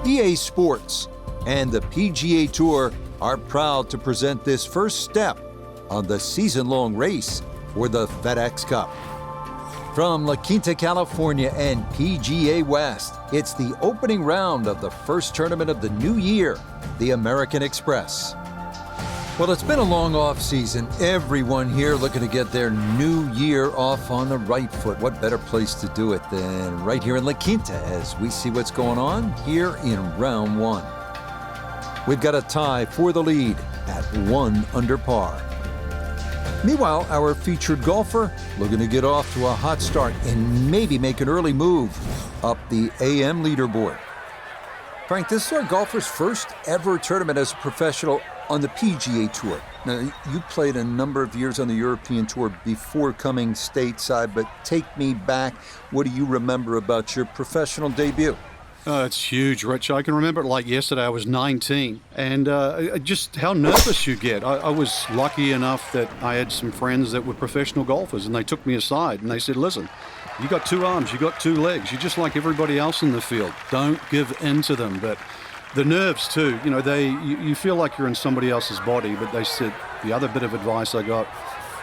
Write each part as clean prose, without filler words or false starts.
EA Sports and the PGA Tour are proud to present this first step on the season-long race for the FedEx Cup. From La Quinta, California and PGA West, it's the opening round of the first tournament of the new year, the American Express. Well, it's been a long off-season. Everyone here looking to get their new year off on the right foot. What better place to do it than right here in La Quinta as we see what's going on here in round one. We've got a tie for the lead at 1 under par. Meanwhile, our featured golfer looking to get off to a hot start and maybe make an early move up the AM leaderboard. Frank, this is our golfer's first ever tournament as a professional on the PGA Tour. Now, you played a number of years on the European Tour before coming stateside, but take me back. What do you remember about your professional debut? It's huge, Rich. I can remember it like yesterday. I was 19, and just how nervous you get. I was lucky enough that I had some friends that were professional golfers, and they took me aside, and they said, listen, you got 2 arms, you got 2 legs. You're just like everybody else in the field. Don't give in to them. But the nerves, too, you know, you feel like you're in somebody else's body, but they said the other bit of advice I got,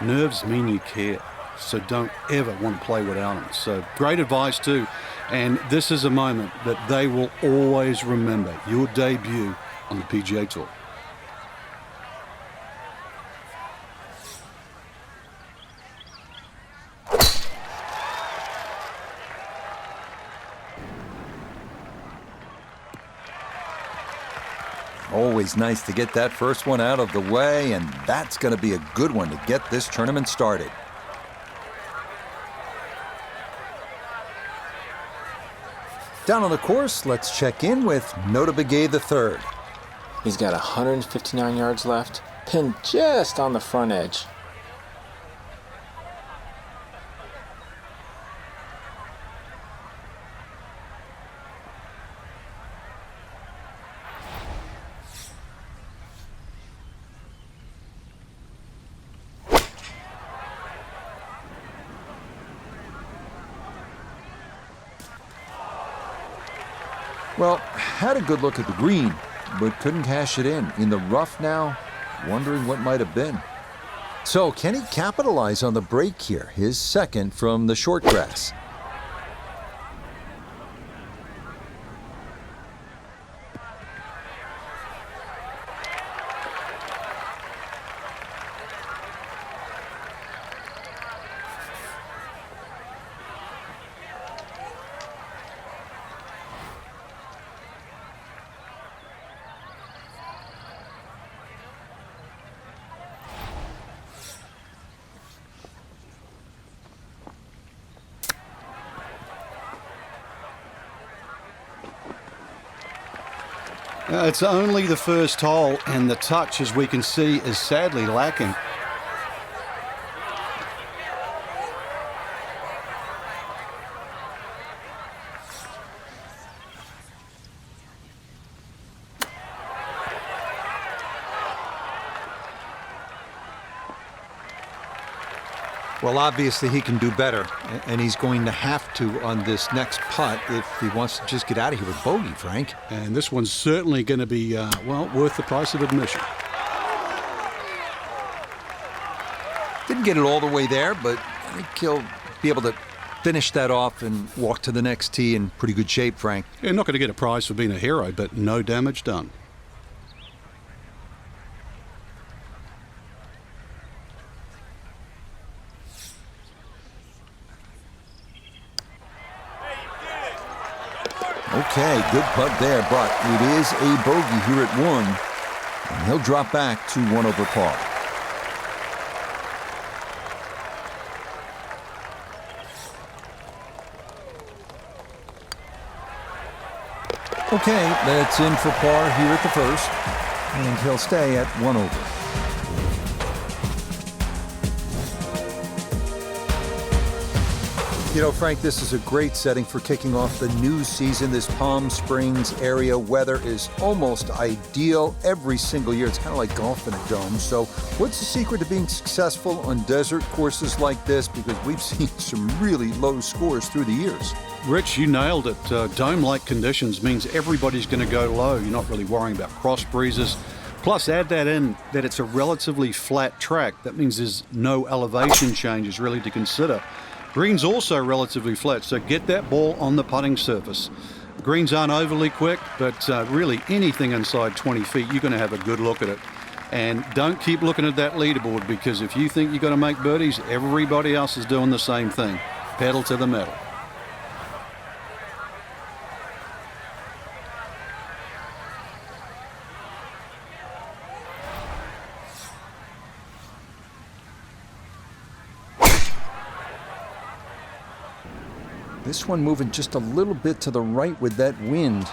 nerves mean you care, so don't ever want to play without them. So great advice, too. And this is a moment that they will always remember, your debut on the PGA Tour. Always nice to get that first one out of the way, and that's going to be a good one to get this tournament started. Down on the course, let's check in with Nota Begay III. He's got 159 yards left, pinned just on the front edge. Well, had a good look at the green, but couldn't cash it in. In the rough now, wondering what might have been. So, can he capitalize on the break here? His second from the short grass. It's only the first hole, and the touch, as we can see, is sadly lacking. Well, obviously he can do better, and he's going to have to on this next putt if he wants to just get out of here with bogey, Frank. And this one's certainly going to be, well, worth the price of admission. Didn't get it all the way there, but I think he'll be able to finish that off and walk to the next tee in pretty good shape, Frank. You're not going to get a prize for being a hero, but no damage done. Okay, good putt there, but it is a bogey here at 1, and he'll drop back to 1 over par. Okay, that's in for par here at the first, and he'll stay at 1 over. You know, Frank, this is a great setting for kicking off the new season. This Palm Springs area weather is almost ideal every single year. It's kind of like golf in a dome. So what's the secret to being successful on desert courses like this? Because we've seen some really low scores through the years. Rich, you nailed it. Dome-like conditions means everybody's going to go low. You're not really worrying about cross breezes. Plus, add that in that it's a relatively flat track. That means there's no elevation changes really to consider. Green's also relatively flat, so get that ball on the putting surface. Greens aren't overly quick, but really anything inside 20 feet, you're going to have a good look at it. And don't keep looking at that leaderboard, because if you think you're going to make birdies, everybody else is doing the same thing. Pedal to the metal. This one moving just a little bit to the right with that wind.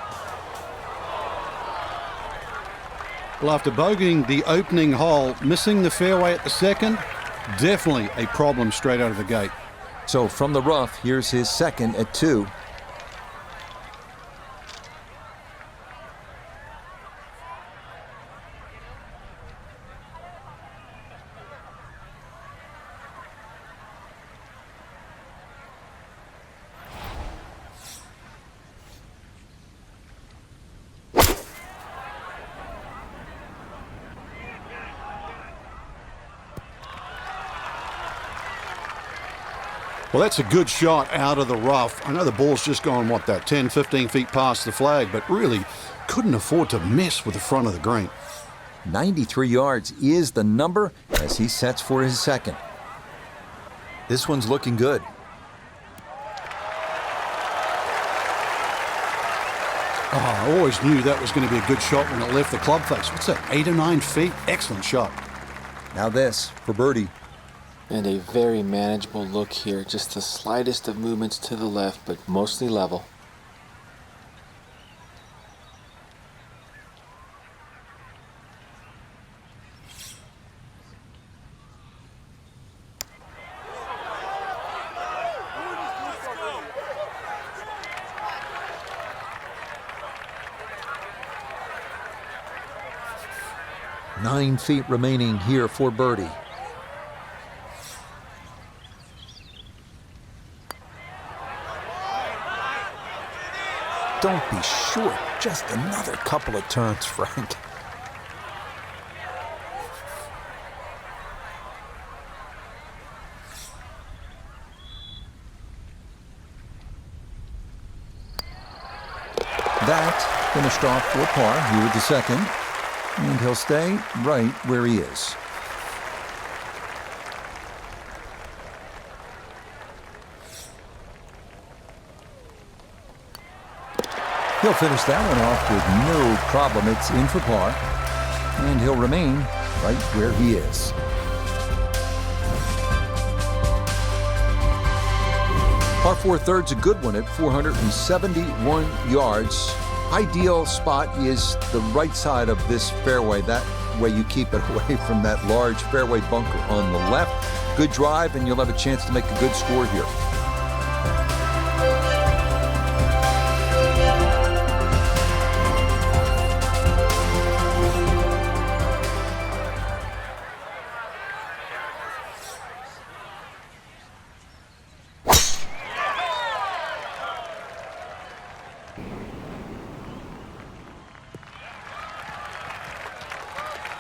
Well, after bogeying the opening hole, missing the fairway at the second, definitely a problem straight out of the gate. So from the rough, here's his second at 2. Well, that's a good shot out of the rough. I know the ball's just gone, what, that 10, 15 feet past the flag, but really couldn't afford to miss with the front of the green. 93 yards is the number as he sets for his second. This one's looking good. Oh, I always knew that was going to be a good shot when it left the club face. What's that, 8 or 9 feet? Excellent shot. Now this for birdie. And a very manageable look here. Just the slightest of movements to the left, but mostly level. Nine feet remaining here for birdie. Don't be short. Just another couple of turns, Frank. That finished off for par here with the second. And he'll stay right where he is. He'll finish that one off with no problem. It's in for par. And he'll remain right where he is. Par 4 third's a good one at 471 yards. Ideal spot is the right side of this fairway. That way you keep it away from that large fairway bunker on the left. Good drive, and you'll have a chance to make a good score here.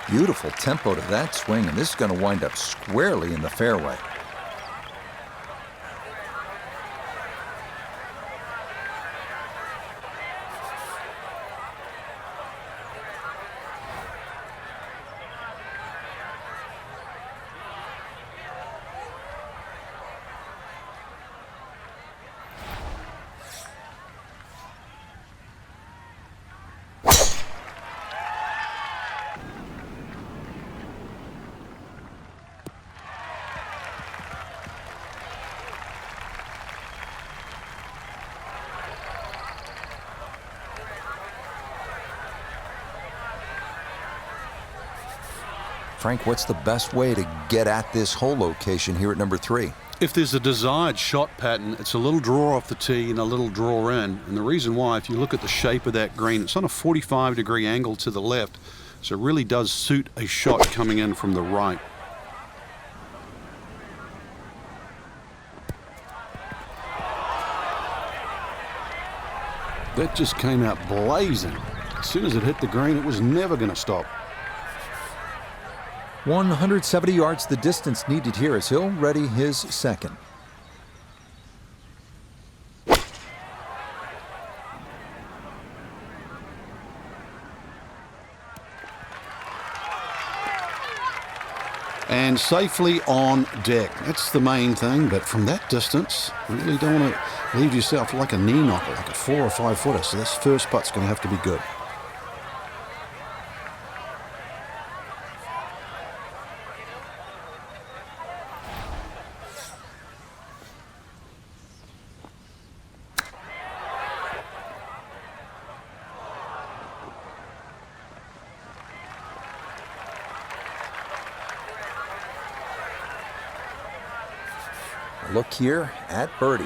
Beautiful tempo to that swing, and this is going to wind up squarely in the fairway. Frank, what's the best way to get at this hole location here at number 3? If there's a desired shot pattern, it's a little draw off the tee and a little draw in. And the reason why, if you look at the shape of that green, it's on a 45-degree angle to the left. So it really does suit a shot coming in from the right. That just came out blazing. As soon as it hit the green, it was never going to stop. 170 yards the distance needed here as he'll ready his second. And safely on deck. That's the main thing, but from that distance, you really don't want to leave yourself like a knee knocker, like a 4 or 5 footer. So this first putt's going to have to be good. Look here at birdie.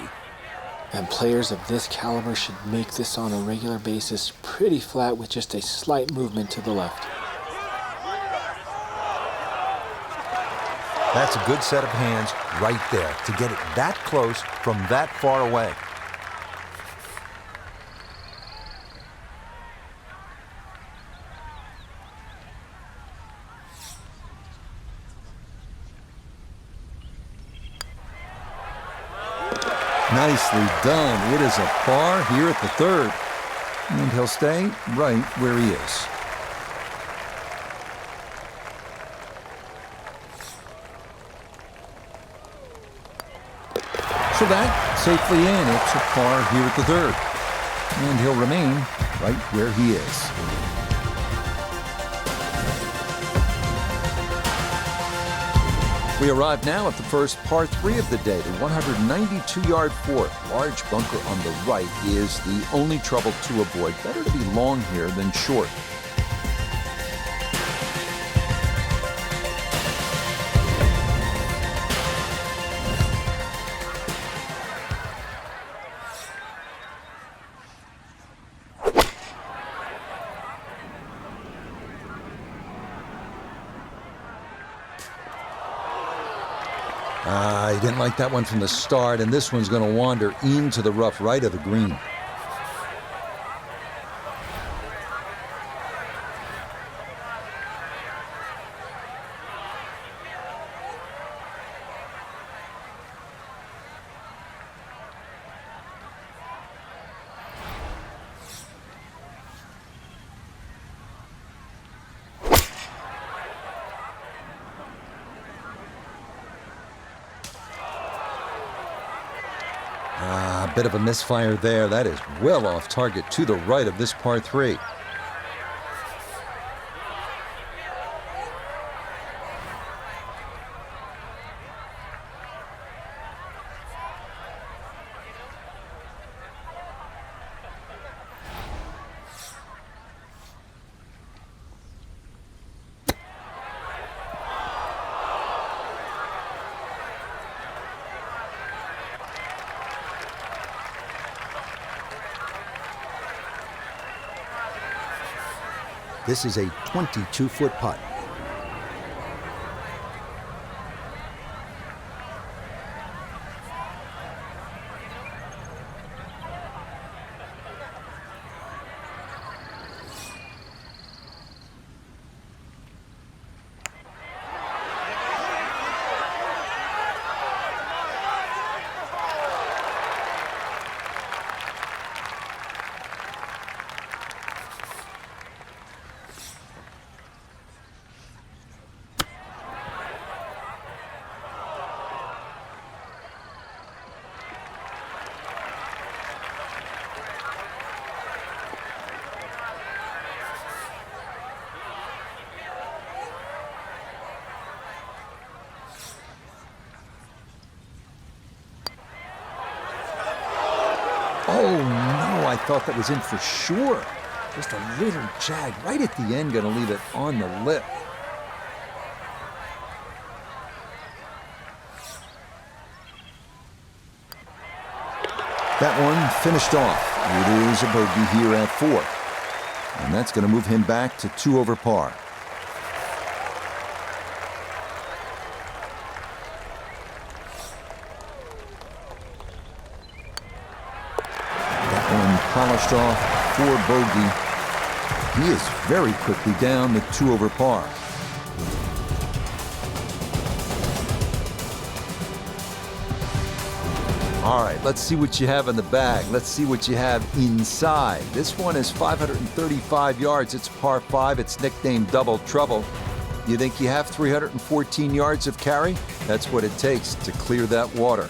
And players of this caliber should make this on a regular basis pretty flat with just a slight movement to the left. That's a good set of hands right there to get it that close from that far away. Nicely done. It is a par here at the third. And he'll stay right where he is. So that safely in. It's a par here at the third. And he'll remain right where he is. We arrive now at the first par 3 of the day, the 192-yard fourth. Large bunker on the right is the only trouble to avoid. Better to be long here than short. He didn't like that one from the start, and this one's going to wander into the rough right of the green. A bit of a misfire there. That is well off target to the right of this par 3. This is a 22-foot putt. Oh, no, I thought that was in for sure. Just a little jag right at the end, going to leave it on the lip. That one finished off. It is a bogey here at 4. And that's going to move him back to 2 over par. polished off 4 bogey. He is very quickly down to 2 over par. All right, let's see what you have in the bag. Let's see what you have inside. This one is 535 yards. It's par 5. It's nicknamed Double Trouble. You think you have 314 yards of carry? That's what it takes to clear that water.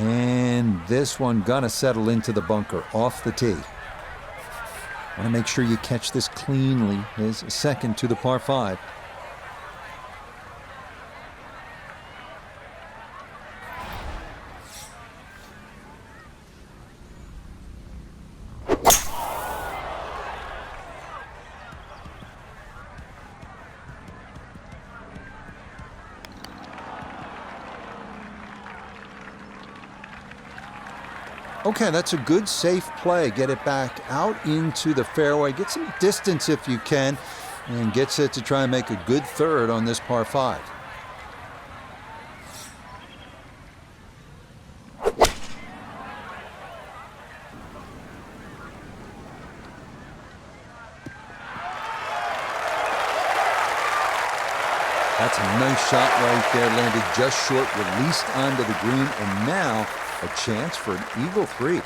And this one gonna settle into the bunker off the tee. Want to make sure you catch this cleanly. Is second to the par 5. Okay, that's a good, safe play. Get it back out into the fairway. Get some distance if you can, and get set to try and make a good third on this par 5. That's a nice shot right there. Landed just short, released onto the green, and now a chance for an eagle 3.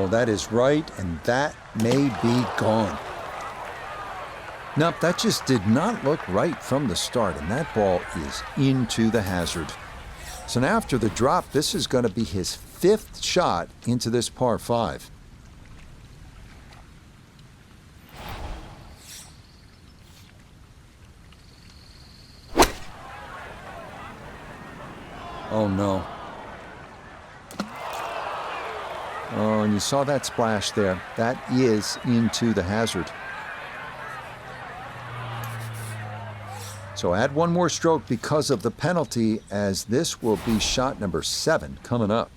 Oh, that is right, and that may be gone. Nope, that just did not look right from the start, and that ball is into the hazard. So now after the drop, this is going to be his 5th shot into this par 5. Oh, no. Oh, and you saw that splash there. That is into the hazard. So add one more stroke because of the penalty, as this will be shot number 7 coming up.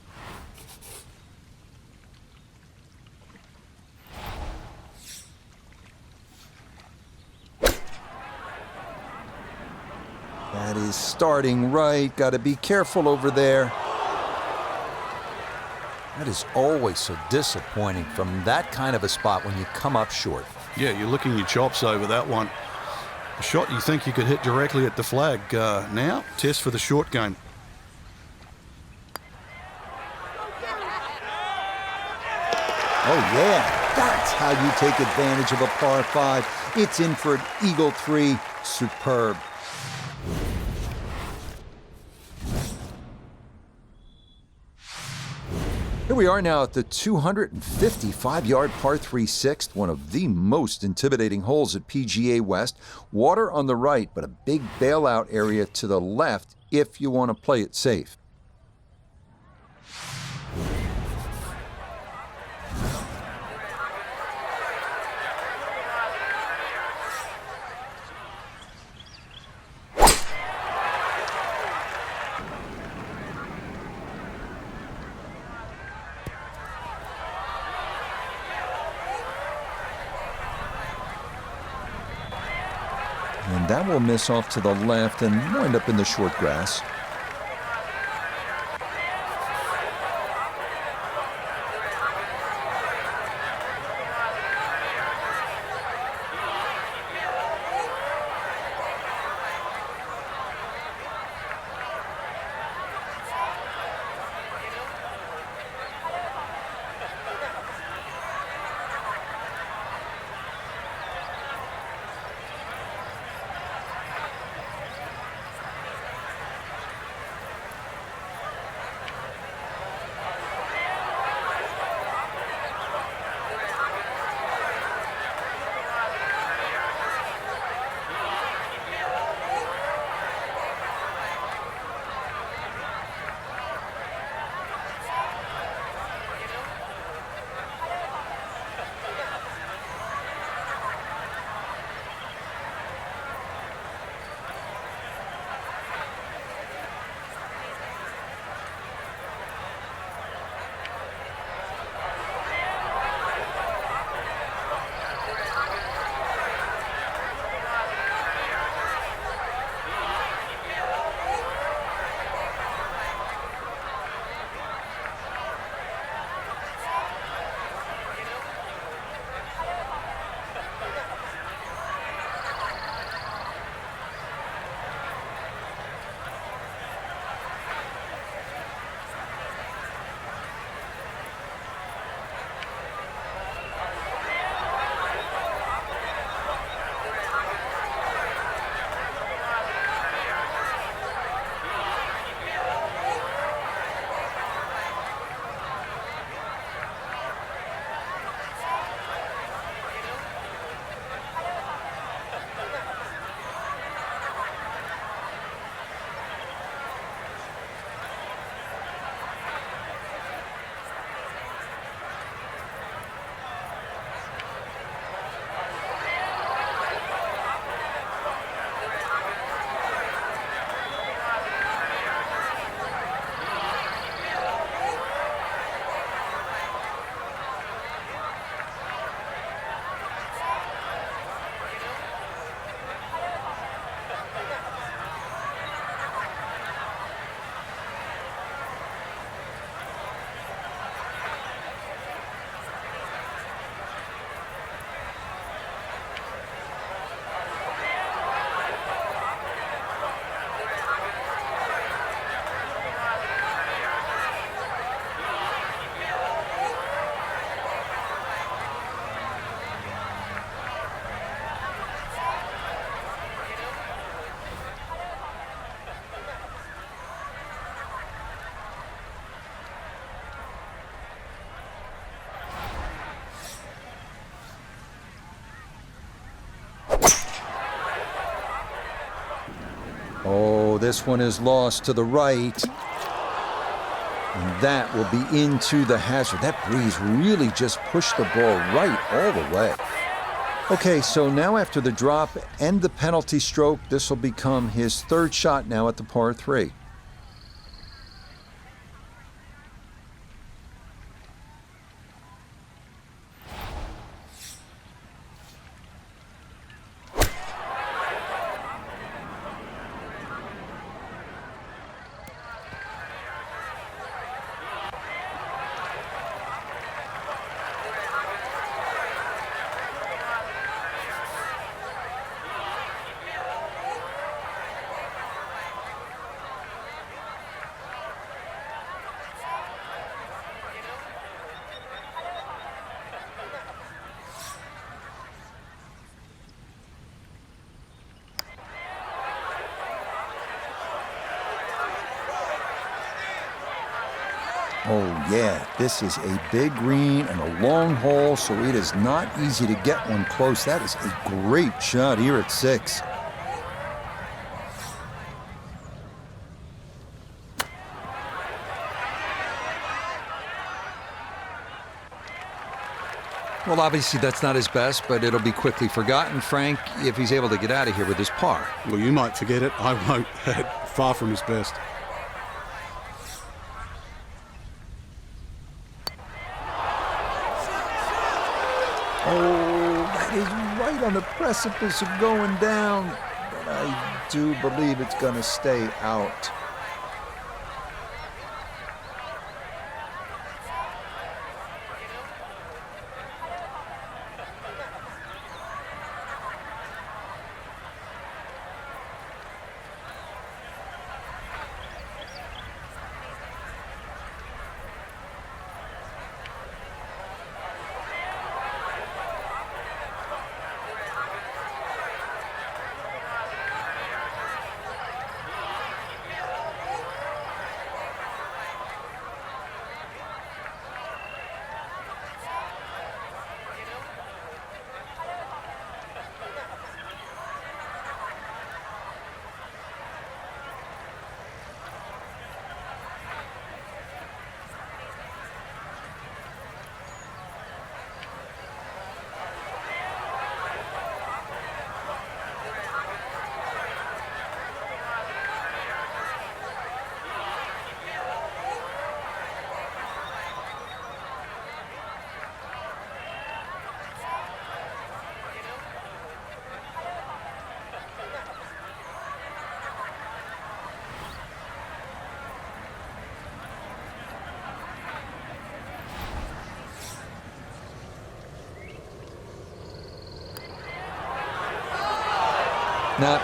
That is starting right. Got to be careful over there. That is always so disappointing from that kind of a spot when you come up short. Yeah, you're licking your chops over that one. A shot you think you could hit directly at the flag. Now, test for the short game. Oh, yeah. That's how you take advantage of a par 5. It's in for an eagle 3. Superb. Here we are now at the 255-yard par 3 sixth, one of the most intimidating holes at PGA West. Water on the right, but a big bailout area to the left if you want to play it safe. And that will miss off to the left and wind up in the short grass. Oh, this one is lost to the right. And that will be into the hazard. That breeze really just pushed the ball right all the way. Okay, so now after the drop and the penalty stroke, this will become his third shot now at the par 3. Oh yeah, this is a big green and a long hole, so it is not easy to get one close. That is a great shot here at 6. Well, obviously that's not his best, but it'll be quickly forgotten, Frank, if he's able to get out of here with his par. Well, you might forget it. I won't. Far from his best. Oh, that is right on the precipice of going down. But I do believe it's going to stay out. Now,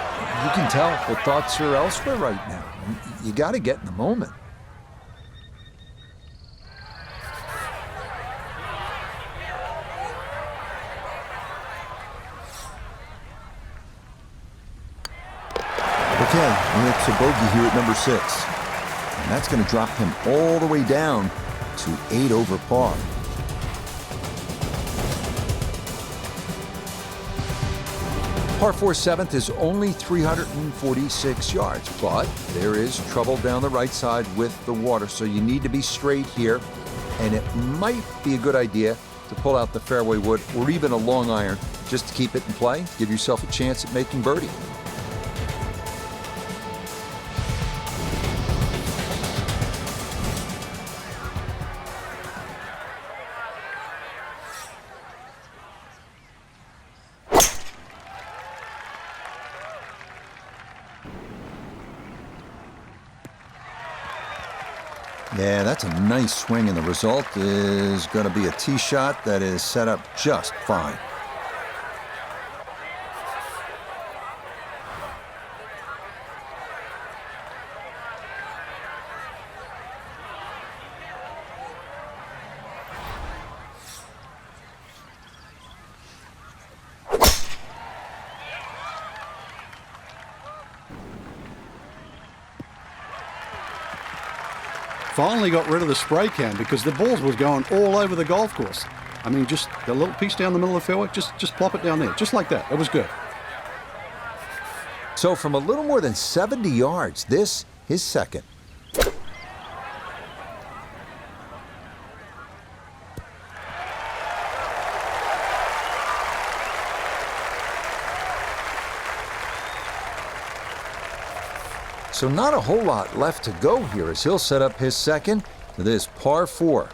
you can tell the thoughts are elsewhere right now. You got to get in the moment. Okay, and it's a bogey here at number 6. And that's going to drop him all the way down to 8 over par. Par 4 7th is only 346 yards, but there is trouble down the right side with the water, so you need to be straight here, and it might be a good idea to pull out the fairway wood or even a long iron just to keep it in play, give yourself a chance at making birdie. Yeah, that's a nice swing, and the result is going to be a tee shot that is set up just fine. Finally got rid of the spray can because the balls was going all over the golf course. I mean, just a little piece down the middle of the fairway, just plop it down there, just like that. It was good. So from a little more than 70 yards, this is second. So not a whole lot left to go here as he'll set up his second for this par 4.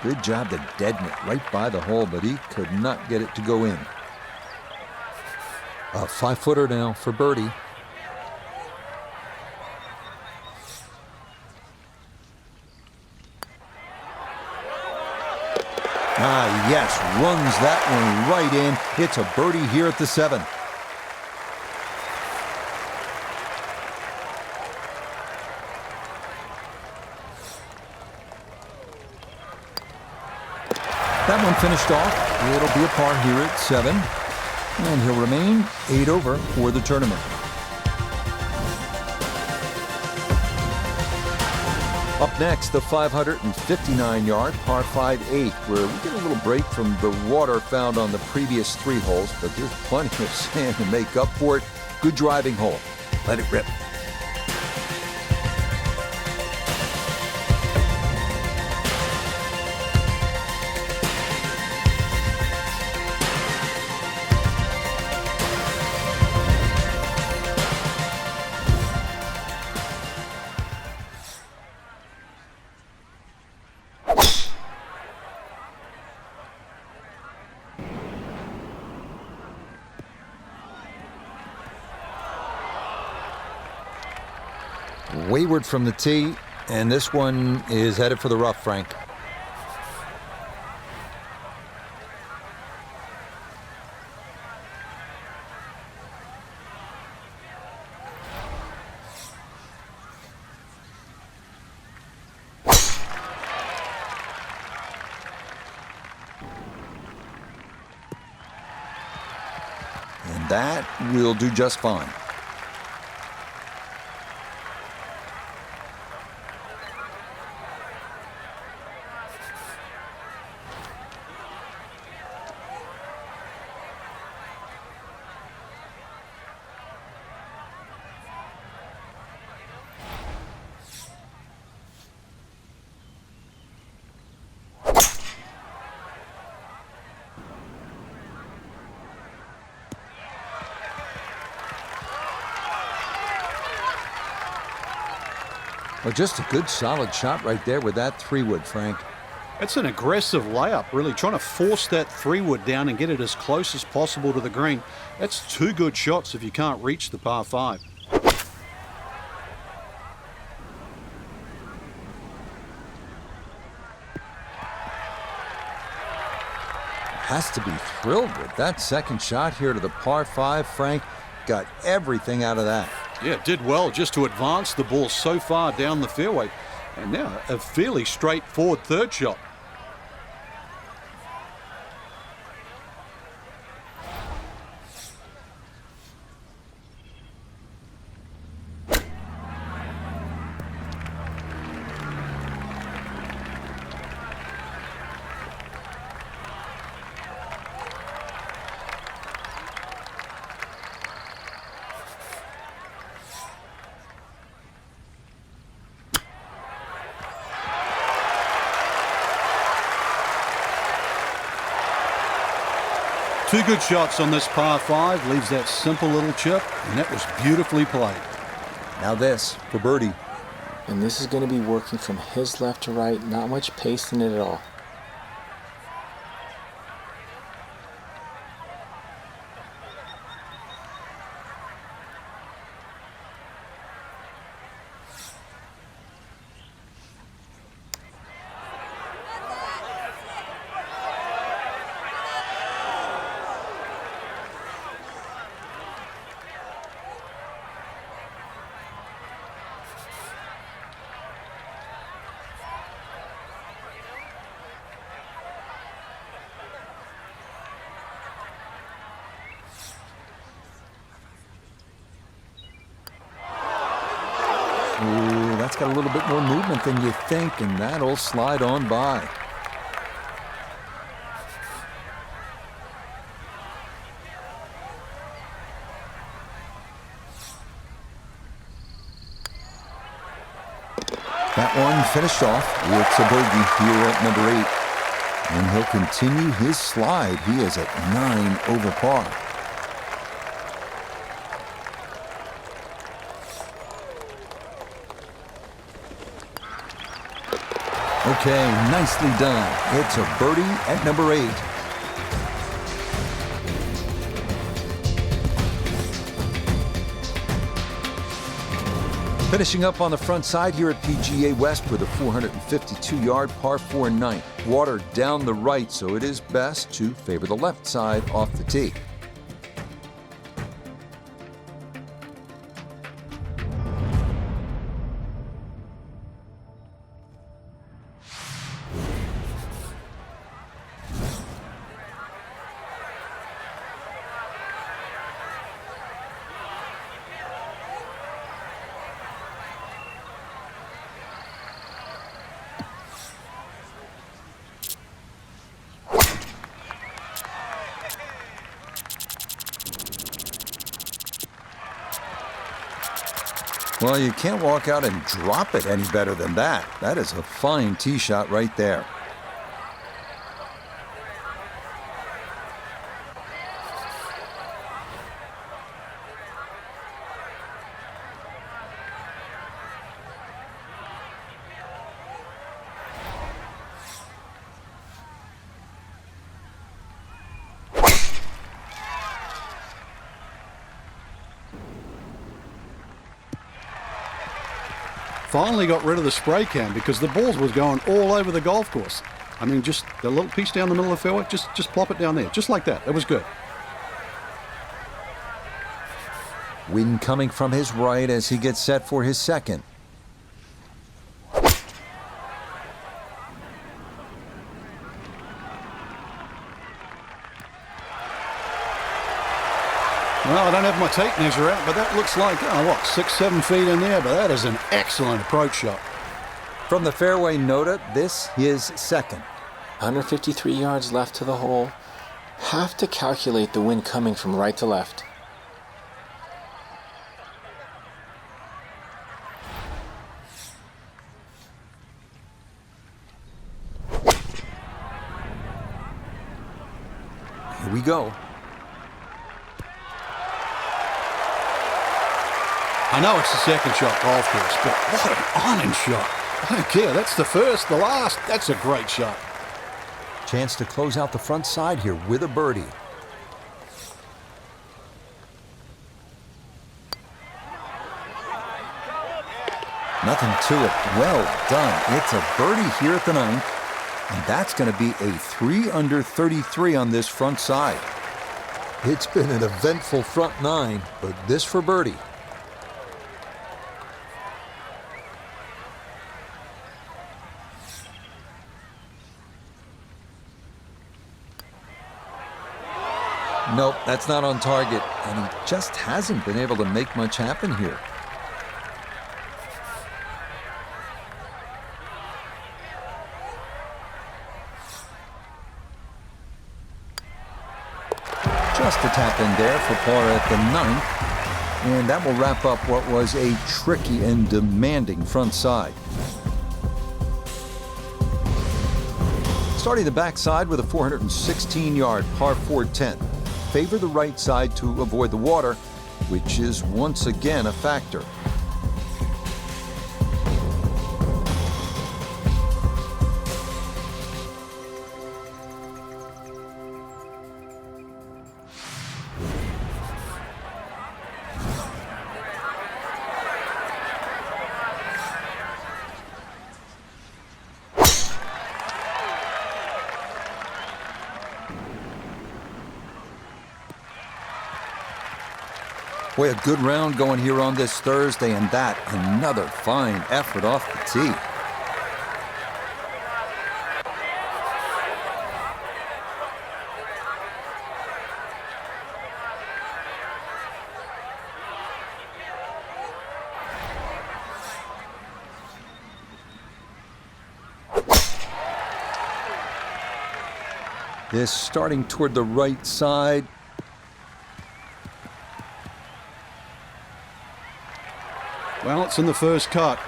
Good job to deaden it right by the hole, but he could not get it to go in. A 5-footer now for birdie. Yes, runs that one right in. It's a birdie here at the 7. That one finished off. It'll be a par here at 7. And he'll remain 8 over for the tournament. Up next, the 559-yard par 5-8, where we get a little break from the water found on the previous 3 holes, but there's plenty of sand to make up for it. Good driving hole. Let it rip. Wayward from the tee, and this one is headed for the rough, Frank. And that will do just fine. Well, just a good solid shot right there with that 3-wood, Frank. It's an aggressive layup, really, trying to force that 3-wood down and get it as close as possible to the green. That's 2 good shots if you can't reach the par 5. Has to be thrilled with that second shot here to the par 5, Frank. Got everything out of that. Yeah, did well just to advance the ball so far down the fairway. And now a fairly straightforward 3rd shot. Two good shots on this par 5, leaves that simple little chip, and that was beautifully played. Now this for birdie. And this is going to be working from his left to right, not much pace in it at all. That's got a little bit more movement than you think, and that'll slide on by. That one finished off. It's a bogey here at number 8. And he'll continue his slide. He is at 9 over par. Okay, nicely done. It's a birdie at number 8. Finishing up on the front side here at PGA West with a 452-yard par 4 ninth. Water down the right, so it is best to favor the left side off the tee. Well, you can't walk out and drop it any better than that. That is a fine tee shot right there. Finally got rid of the spray can because the balls was going all over the golf course. I mean, just a little piece down the middle of the fairway, just plop it down there, just like that. That was good. Wind coming from his right as he gets set for his second. Well, I don't have my tape measure out, but that looks like, 6-7 feet in there, but that is an excellent approach shot. From the fairway nota, this is second. 153 yards left to the hole. Have to calculate the wind coming from right to left. Here we go. I know it's the second shot golf course, but what an iron shot. I don't care. That's the first, the last. That's a great shot. Chance to close out the front side here with a birdie. Nothing to it. Well done. It's a birdie here at the ninth, and that's going to be a 3 under 33 on this front side. It's been an eventful front 9, but this for birdie. Nope, that's not on target, and he just hasn't been able to make much happen here. Just a tap in there for par at the ninth, and that will wrap up what was a tricky and demanding front side. Starting the backside with a 416-yard par 4-10. Favor the right side to avoid the water, which is once again a factor. Boy, a good round going here on this Thursday, and that another fine effort off the tee. This starting toward the right side. Well, it's in the first cut.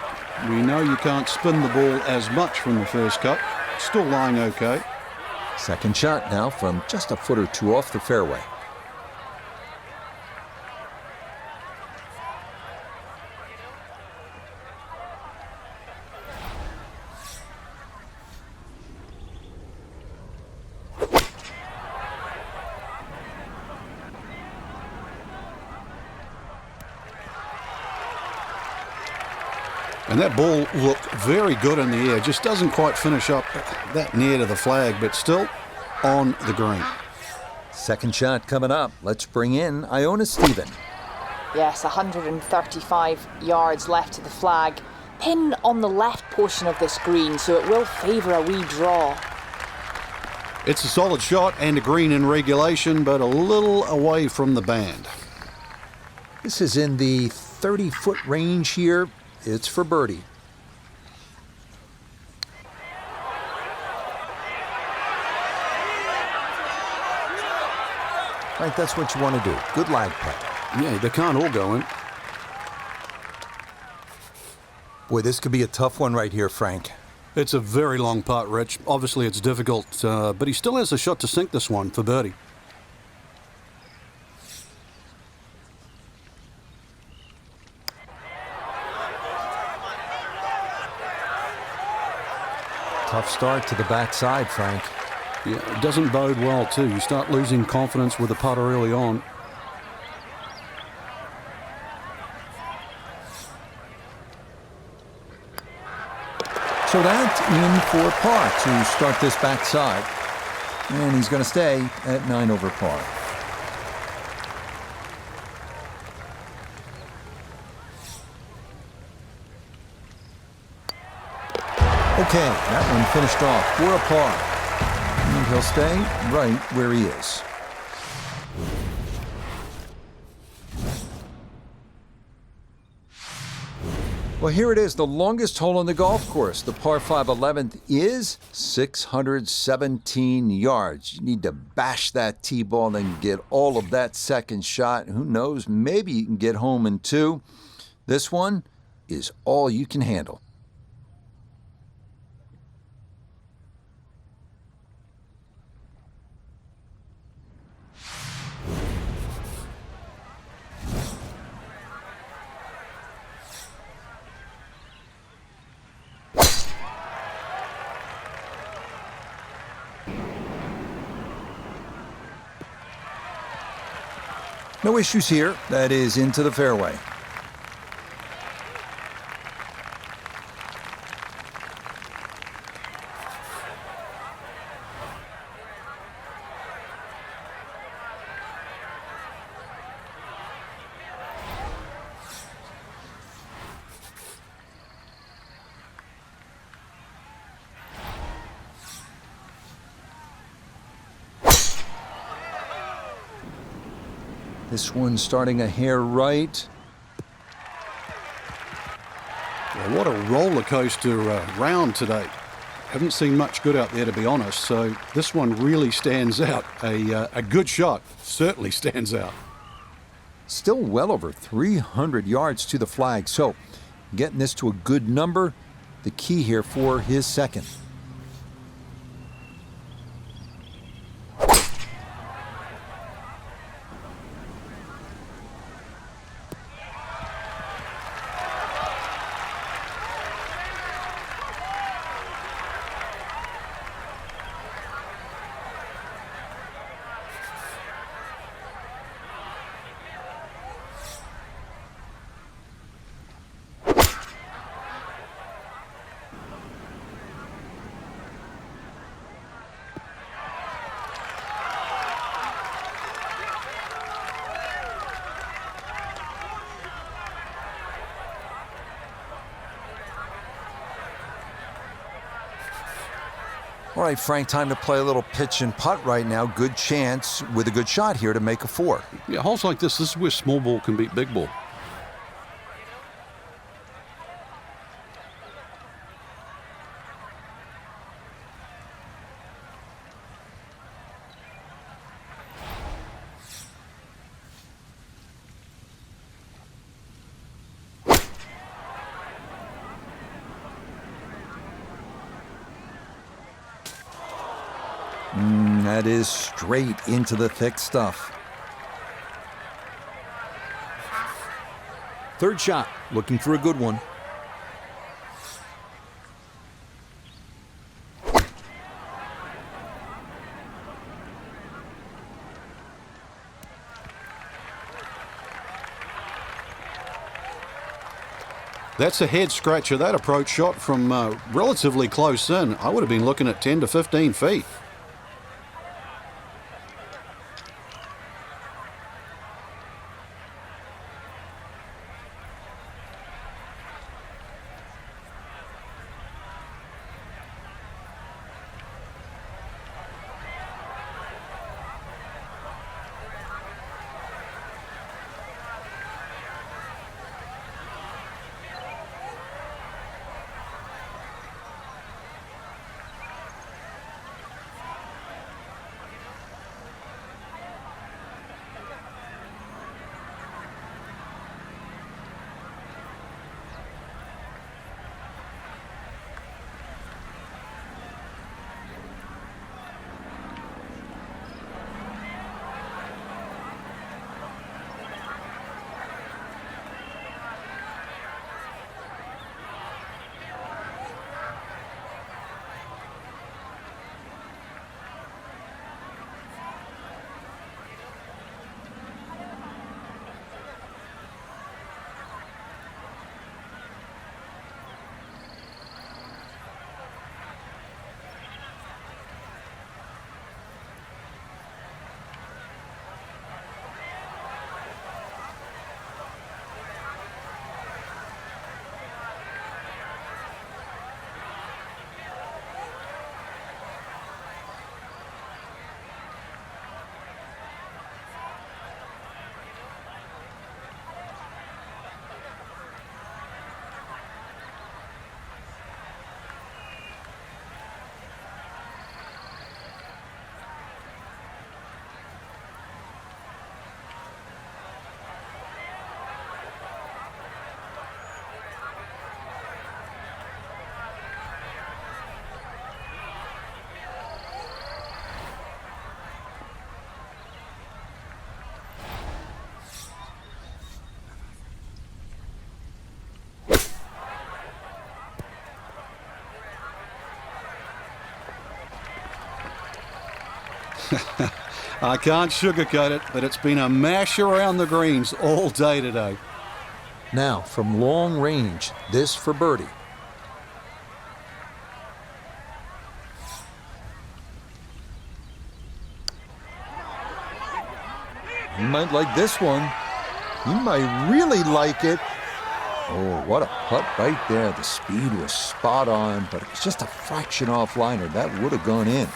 We know you can't spin the ball as much from the first cut. Still lying okay. Second shot now from just a foot or two off the fairway. And that ball looked very good in the air. Just doesn't quite finish up that near to the flag, but still on the green. Second shot coming up. Let's bring in Iona Stephen. Yes, 135 yards left to the flag. Pin on the left portion of this green, so it will favour a wee draw. It's a solid shot and a green in regulation, but a little away from the band. This is in the 30-foot range here. It's for birdie. Right, that's what you want to do. Good lag putt. Yeah, they can't all go in. Boy, this could be a tough one right here, Frank. It's a very long putt, Rich. Obviously, it's difficult, but he still has a shot to sink this one for birdie. Tough start to the backside, Frank. Yeah, it doesn't bode well, too. You start losing confidence with the putter early on. So that's in for par to start this backside. And he's going to stay at 9 over par. Okay, that one finished off for a par. And he'll stay right where he is. Well, here it is, the longest hole on the golf course. The par 5 11th is 617 yards. You need to bash that tee ball and get all of that second shot. Who knows, maybe you can get home in 2. This one is all you can handle. No issues here. That is into the fairway. This one starting a hair right. Well, what a roller coaster round today. Haven't seen much good out there, to be honest, so this one really stands out. A good shot certainly stands out. Still well over 300 yards to the flag, so getting this to a good number, the key here for his second. All right, Frank, time to play a little pitch and putt right now. Good chance with a good shot here to make a 4. Yeah, holes like this is where small ball can beat big ball. That is straight into the thick stuff. Third shot, looking for a good one. That's a head scratcher. That approach shot from relatively close in. I would have been looking at 10 to 15 feet. I can't sugarcoat it, but it's been a mash around the greens all day today. Now, from long range, this for birdie. He might like this one. He might really like it. Oh, what a putt right there. The speed was spot on, but it's just a fraction off liner. That would have gone in.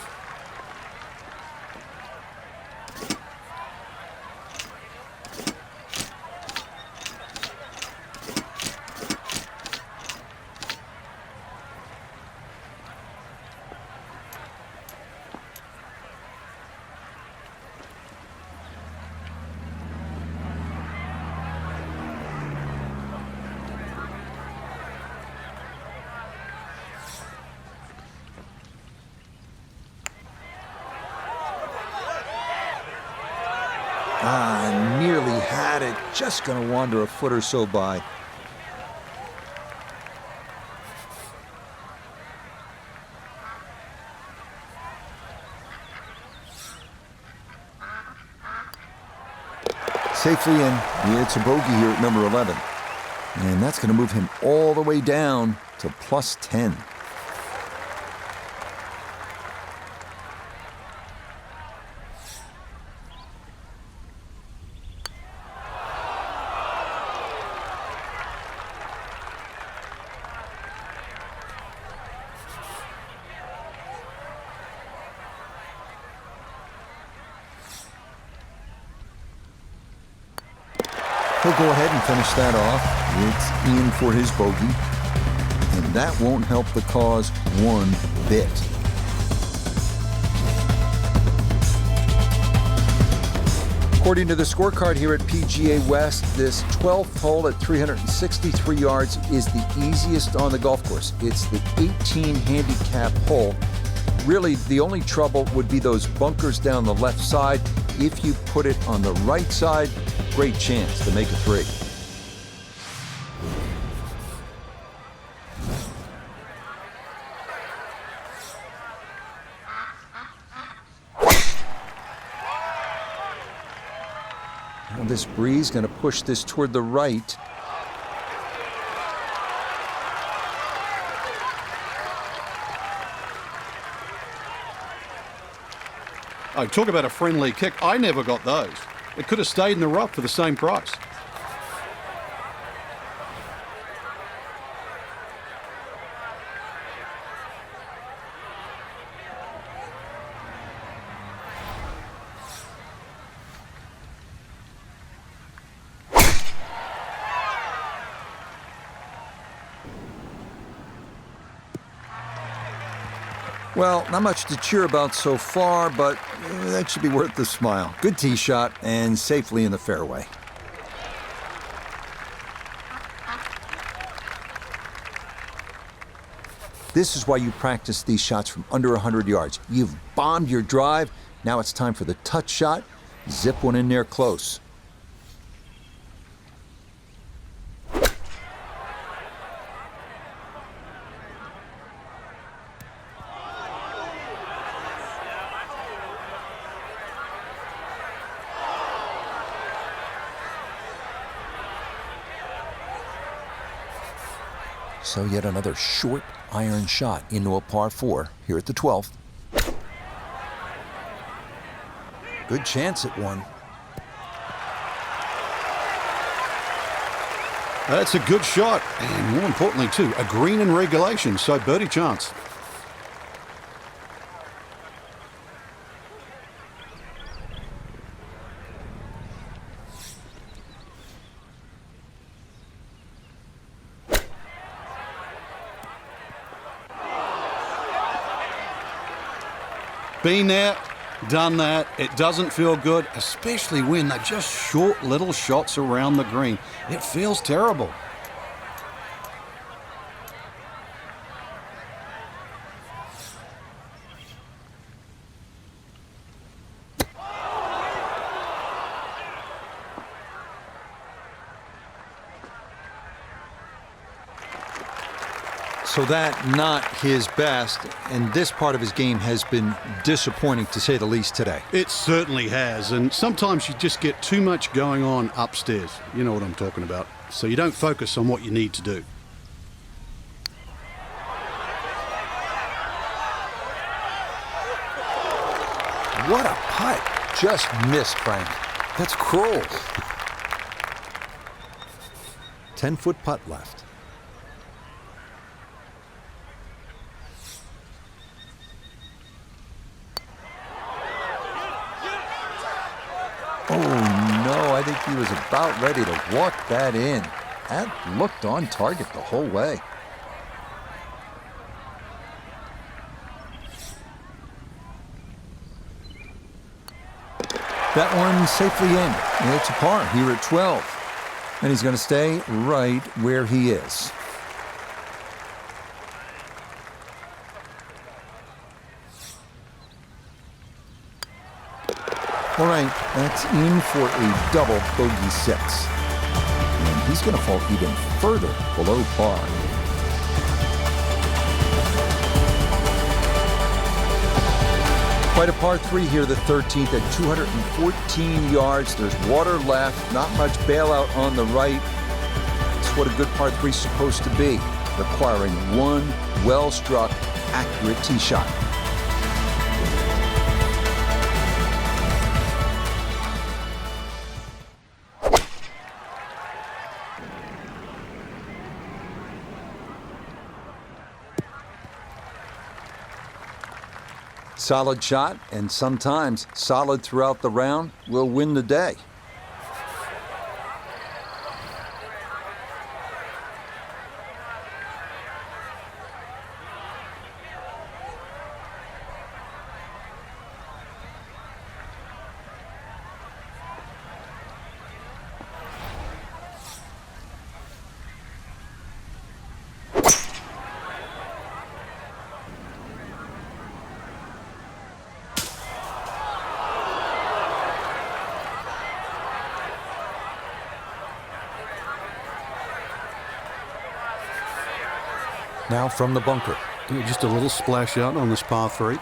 Nearly had it. Just going to wander a foot or so by. Safely in. It's a bogey here at number 11. And that's going to move him all the way down to plus 10. He'll go ahead and finish that off. It's in for his bogey. And that won't help the cause one bit. According to the scorecard here at PGA West, this 12th hole at 363 yards is the easiest on the golf course. It's the 18 handicap hole. Really, the only trouble would be those bunkers down the left side. If you put it on the right side, great chance to make a three. Now this breeze going to push this toward the right. Oh, talk about a friendly kick. I never got those. It could have stayed in the rough for the same price. Well, not much to cheer about so far, but that should be worth the smile. Good tee shot and safely in the fairway. This is why you practice these shots from under 100 yards. You've bombed your drive. Now it's time for the touch shot. Zip one in there close. So yet another short iron shot into a par 4 here at the 12th. Good chance at one. That's a good shot, and more importantly too, a green in regulation, so birdie chance. Been there, done that. It doesn't feel good, especially when they're just short little shots around the green. It feels terrible. So that not his best, and this part of his game has been disappointing to say the least today. It certainly has, and sometimes you just get too much going on upstairs. You know what I'm talking about. So you don't focus on what you need to do. What a putt. Just missed, Frank. That's cruel. 10-foot putt left. Oh, no, I think he was about ready to walk that in. That looked on target the whole way. That one safely in. It's a par here at 12. And he's going to stay right where he is. All right, that's in for a double bogey 6. And he's going to fall even further below par. Quite a par 3 here, the 13th at 214 yards. There's water left, not much bailout on the right. It's what a good par 3 is supposed to be, requiring one well-struck, accurate tee shot. Solid shot, and sometimes solid throughout the round, will win the day. Now from the bunker. Yeah, just a little splash out on this par 3.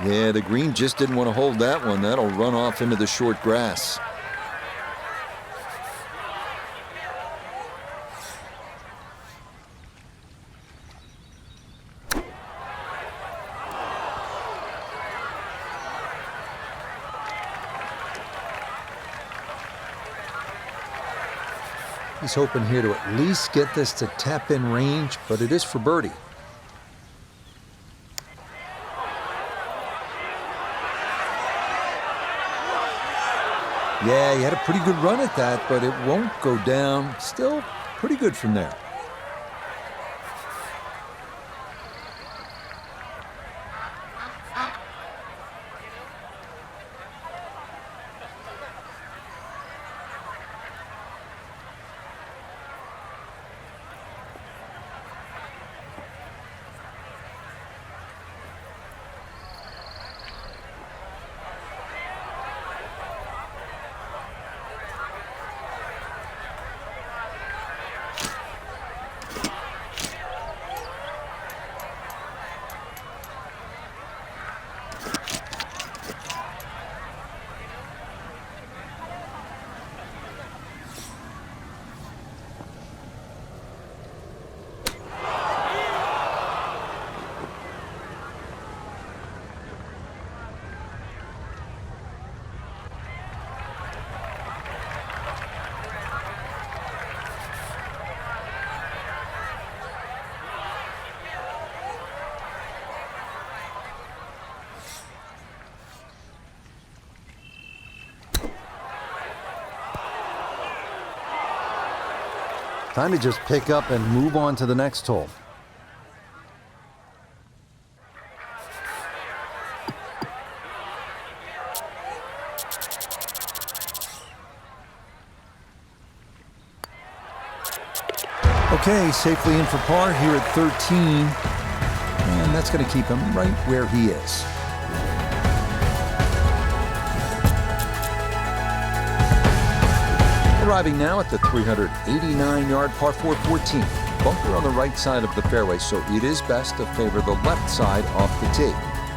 Yeah, the green just didn't want to hold that one. That'll run off into the short grass. He's hoping here to at least get this to tap-in range, but it is for birdie. Yeah, he had a pretty good run at that, but it won't go down. Still pretty good from there. Time to just pick up and move on to the next hole. Okay, safely in for par here at 13. And that's going to keep him right where he is. Arriving now at the 389-yard par 4 14. Bunker on the right side of the fairway, so it is best to favor the left side off the tee.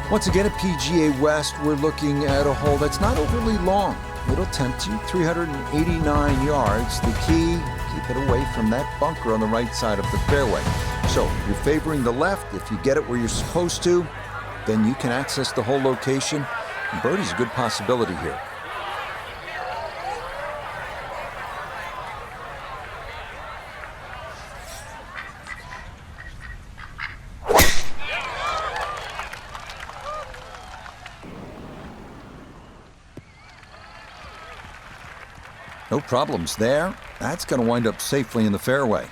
Once again at PGA West, we're looking at a hole that's not overly long. It'll tempt you, 389 yards. The key, keep it away from that bunker on the right side of the fairway. So you're favoring the left. If you get it where you're supposed to, then you can access the whole location. Birdie's a good possibility here. No problems there. That's going to wind up safely in the fairway.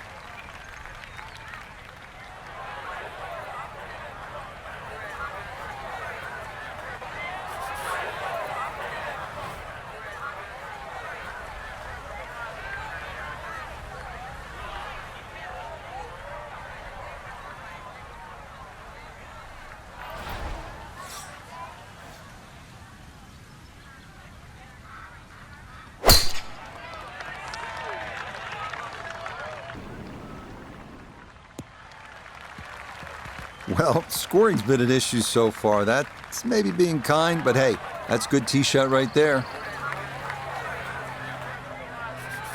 Well, scoring's been an issue so far. That's maybe being kind, but hey, that's good tee shot right there.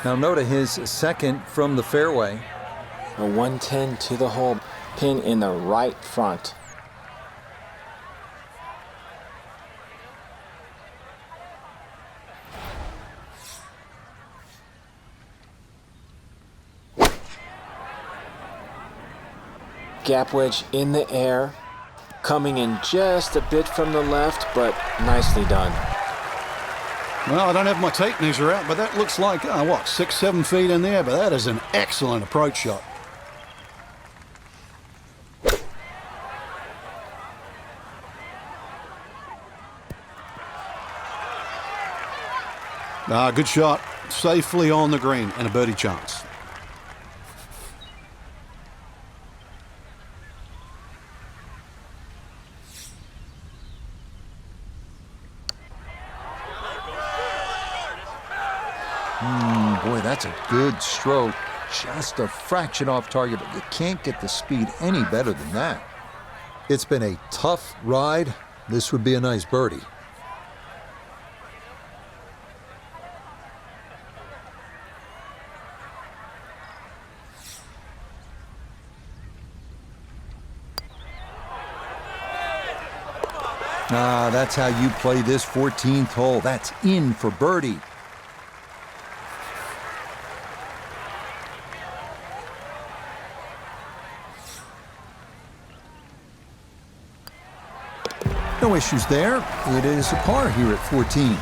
Now note his second from the fairway. A 110 to the hole, pin in the right front. Gap wedge in the air, coming in just a bit from the left, but nicely done. Well, I don't have my tape measure out, but that looks like, 6-7 feet in there, but that is an excellent approach shot. Good shot, safely on the green and a birdie chance. Boy, that's a good stroke. Just a fraction off target, but you can't get the speed any better than that. It's been a tough ride. This would be a nice birdie. That's how you play this 14th hole. That's in for birdie. No issues there. It is a par here at 14.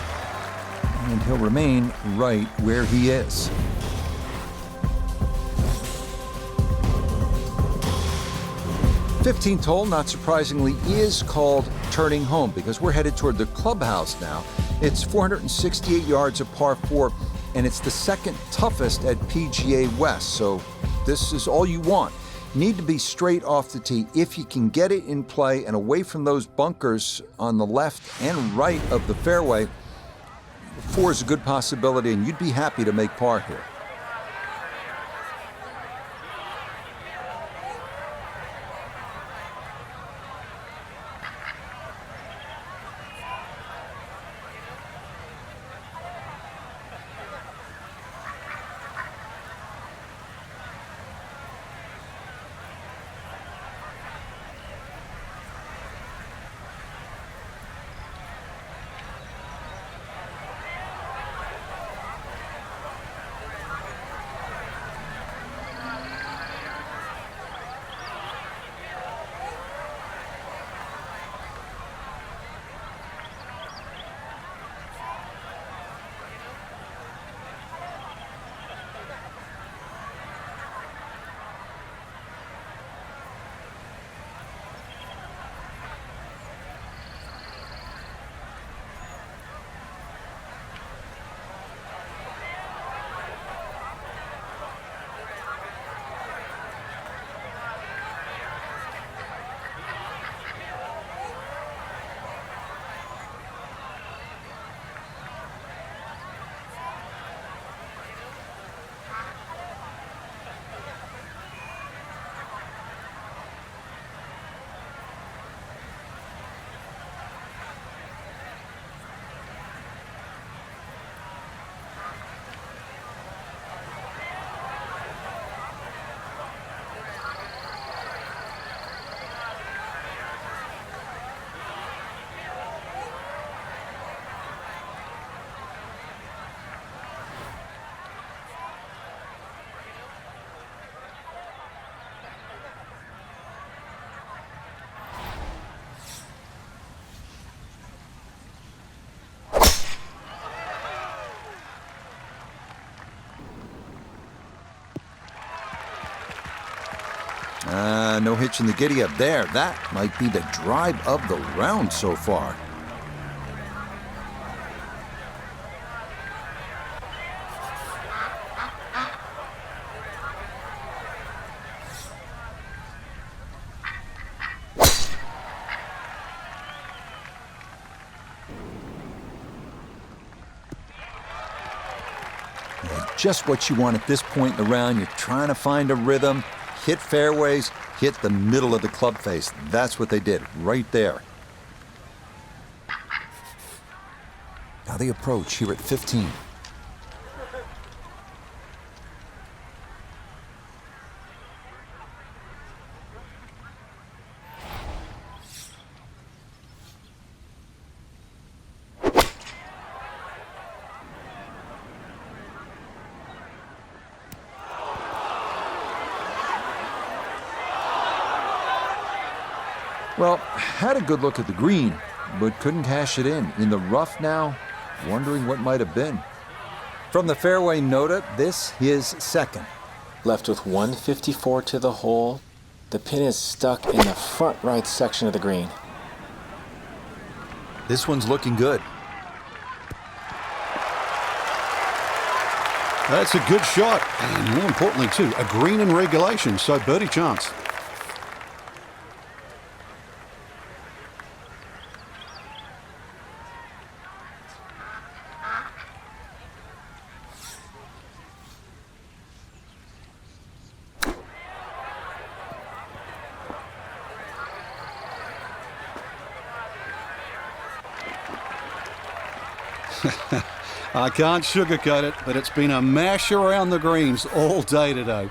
And he'll remain right where he is. '15th hole, not surprisingly, is called Turning Home because we're headed toward the clubhouse now. It's 468 yards of par 4, and it's the second toughest at PGA West, so this is all you want. Need to be straight off the tee. If you can get it in play and away from those bunkers on the left and right of the fairway, 4 is a good possibility, and you'd be happy to make par here. No hitch in the giddy up there. That might be the drive of the round so far. Yeah, just what you want at this point in the round. You're trying to find a rhythm, hit fairways, hit the middle of the club face. That's what they did right there. Now the approach here at 15. Well, had a good look at the green, but couldn't cash it in. In the rough now, wondering what might have been. From the fairway nota, this is second. Left with 154 to the hole. The pin is stuck in the front right section of the green. This one's looking good. That's a good shot, and more importantly too, a green in regulation, so birdie chance. I can't sugarcoat it, but it's been a mash around the greens all day today.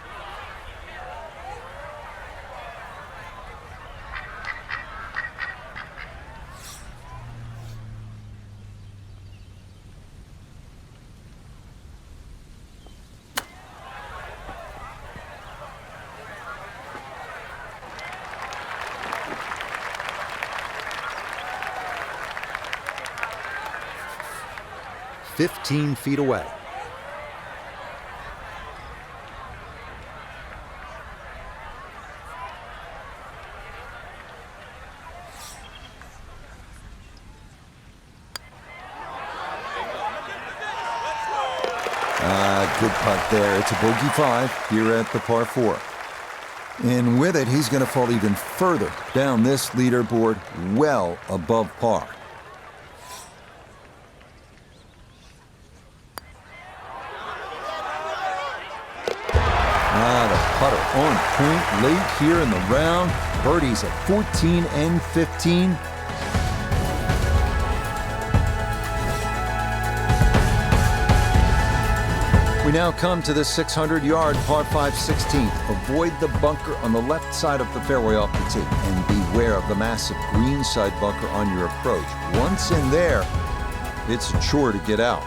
"15 feet away." Good putt there. It's a bogey 5 here at the par 4. And with it, he's going to fall even further down this leaderboard, well above par. The putter on point late here in the round. Birdies at 14 and 15. We now come to the 600-yard par 5 16th. Avoid the bunker on the left side of the fairway off the tee, and beware of the massive greenside bunker on your approach. Once in there, it's a chore to get out.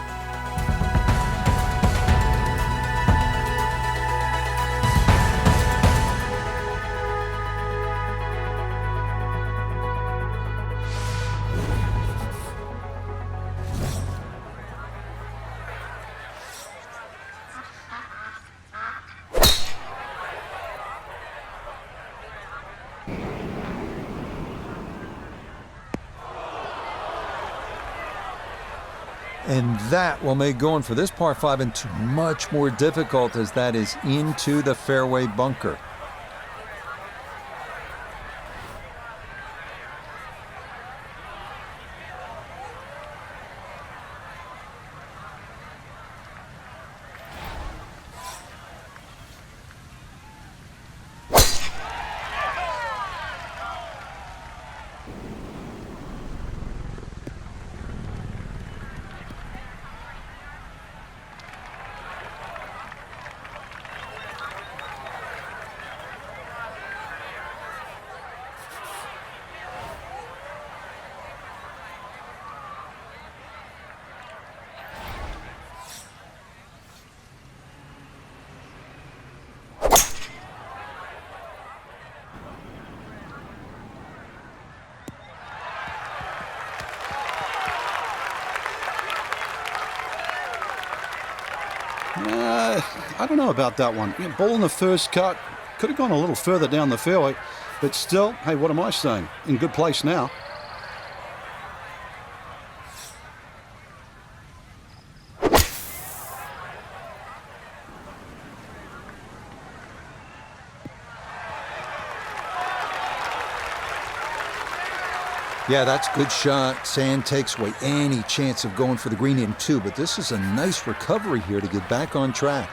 And that will make going for this par 5 into much more difficult, as that is into the fairway bunker. I don't know about that one. Ball in the first cut. Could have gone a little further down the fairway. But still, hey, what am I saying? In good place now. Yeah, that's a good shot. Sand takes away any chance of going for the green in 2, but this is a nice recovery here to get back on track.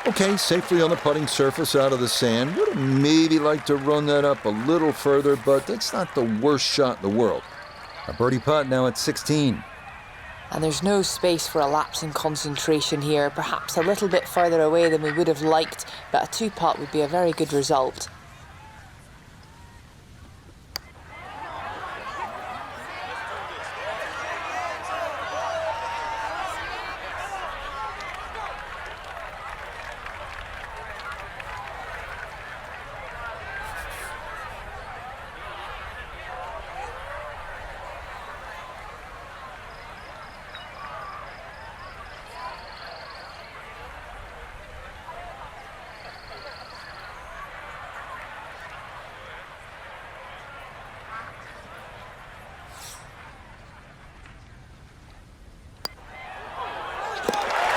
Okay, safely on the putting surface out of the sand. Would have maybe liked to run that up a little further, but that's not the worst shot in the world. A birdie putt now at 16. And there's no space for a lapse in concentration here, perhaps a little bit further away than we would have liked, but a 2-putt would be a very good result.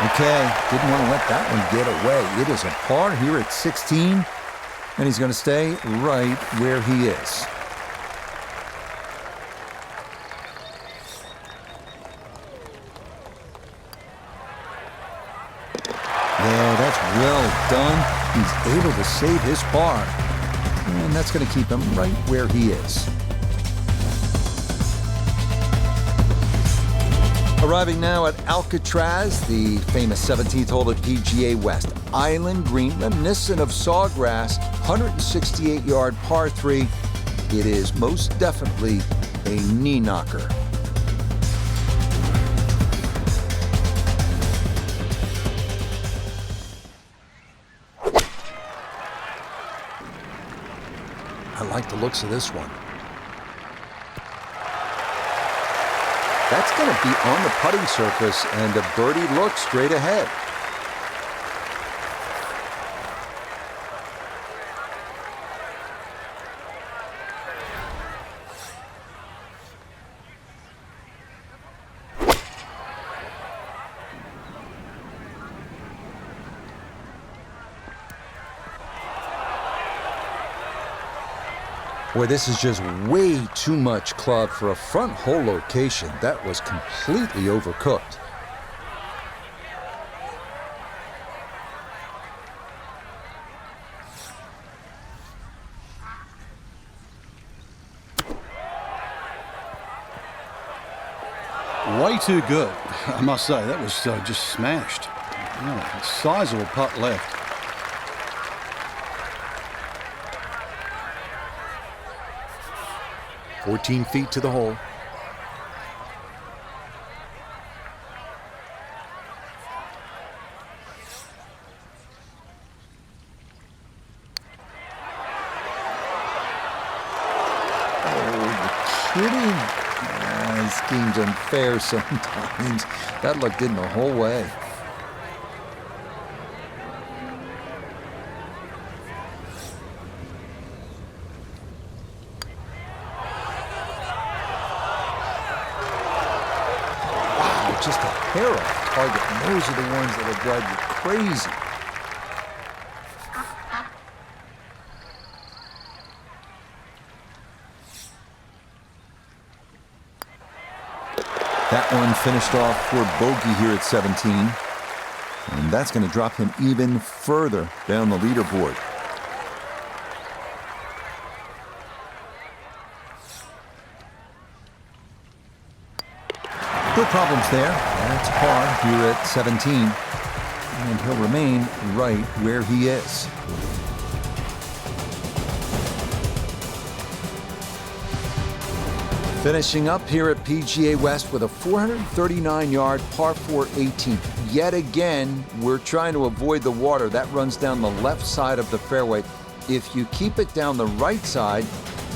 Okay, didn't want to let that one get away. It is a par here at 16, and he's going to stay right where he is. Yeah, that's well done. He's able to save his par, and that's going to keep him right where he is. Arriving now at Alcatraz, the famous 17th hole at PGA West. Island green, reminiscent of Sawgrass, 168-yard par 3. It is most definitely a knee knocker. I like the looks of this one. That's going to be on the putting surface, and a birdie look straight ahead. Boy, this is just way too much club for a front hole location. That was completely overcooked. Way too good, I must say. That was just smashed. Yeah, a sizable putt left. "14 feet to the hole." Oh, you're kidding? This game's unfair sometimes. That looked in the whole way. Just a hair off target, and those are the ones that'll drive you crazy. That one finished off for bogey here at 17, and that's going to drop him even further down the leaderboard. No problems there. That's par here at 17. And he'll remain right where he is. Finishing up here at PGA West with a 439-yard par 4 18th. Yet again, we're trying to avoid the water. That runs down the left side of the fairway. If you keep it down the right side,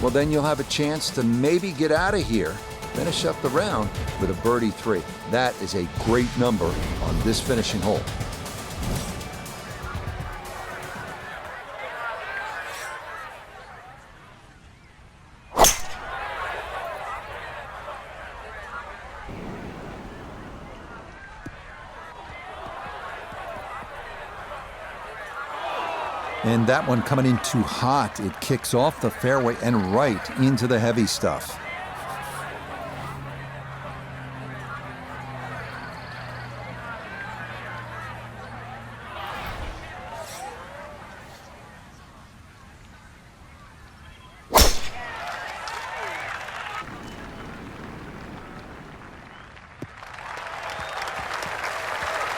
well, then you'll have a chance to maybe get out of here. Finish up the round with a birdie 3. That is a great number on this finishing hole. And that one coming in too hot. It kicks off the fairway and right into the heavy stuff.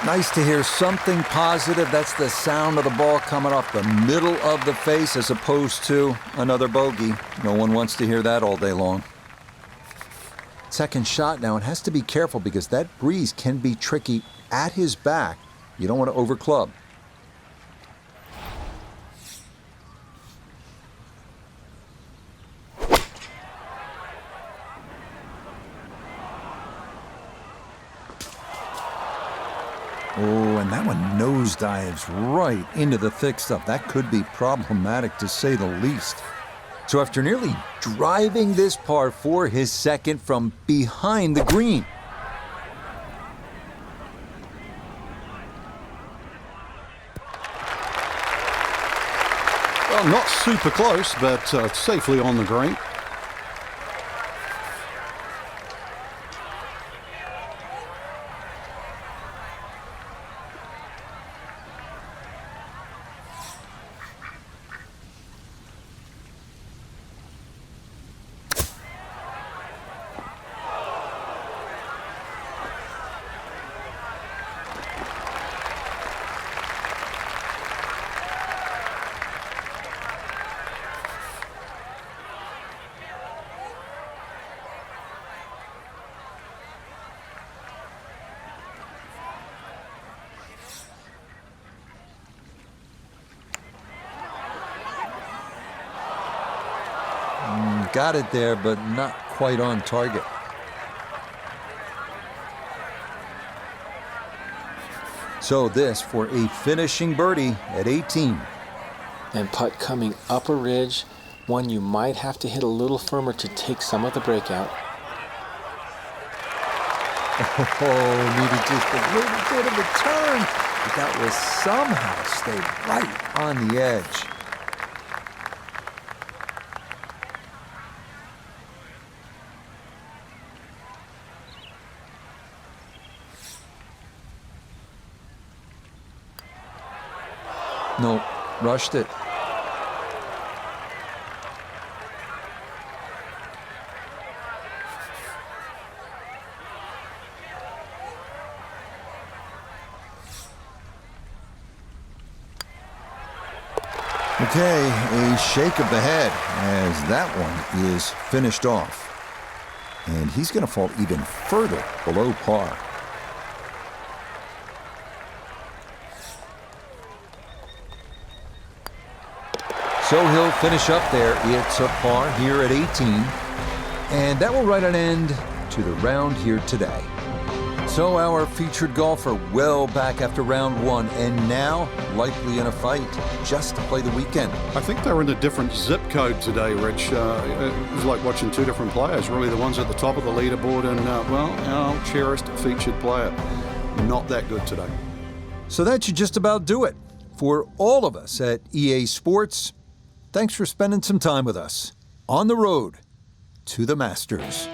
Nice to hear something positive. That's the sound of the ball coming off the middle of the face as opposed to another bogey. No one wants to hear that all day long. Second shot now, and has to be careful because that breeze can be tricky at his back. You don't want to overclub. Oh, and that one nosedives right into the thick stuff. That could be problematic to say the least. So after nearly driving this par 4, his second from behind the green. Well, not super close, but safely on the green. Got it there, but not quite on target. So this for a finishing birdie at 18. And putt coming up a ridge, one you might have to hit a little firmer to take some of the breakout. Oh, needed just a little bit of a turn, but that will somehow stay right on the edge. No, rushed it. Okay, a shake of the head as that one is finished off. And he's going to fall even further below par. So he'll finish up there. It's a par here at 18. And that will write an end to the round here today. So our featured golfer well back after round 1 and now likely in a fight just to play the weekend. I think they were in a different zip code today, Rich. It was like watching two different players, really. The ones at the top of the leaderboard and, well, our cherished featured player. Not that good today. So that should just about do it. For all of us at EA Sports, thanks for spending some time with us on the road to the Masters.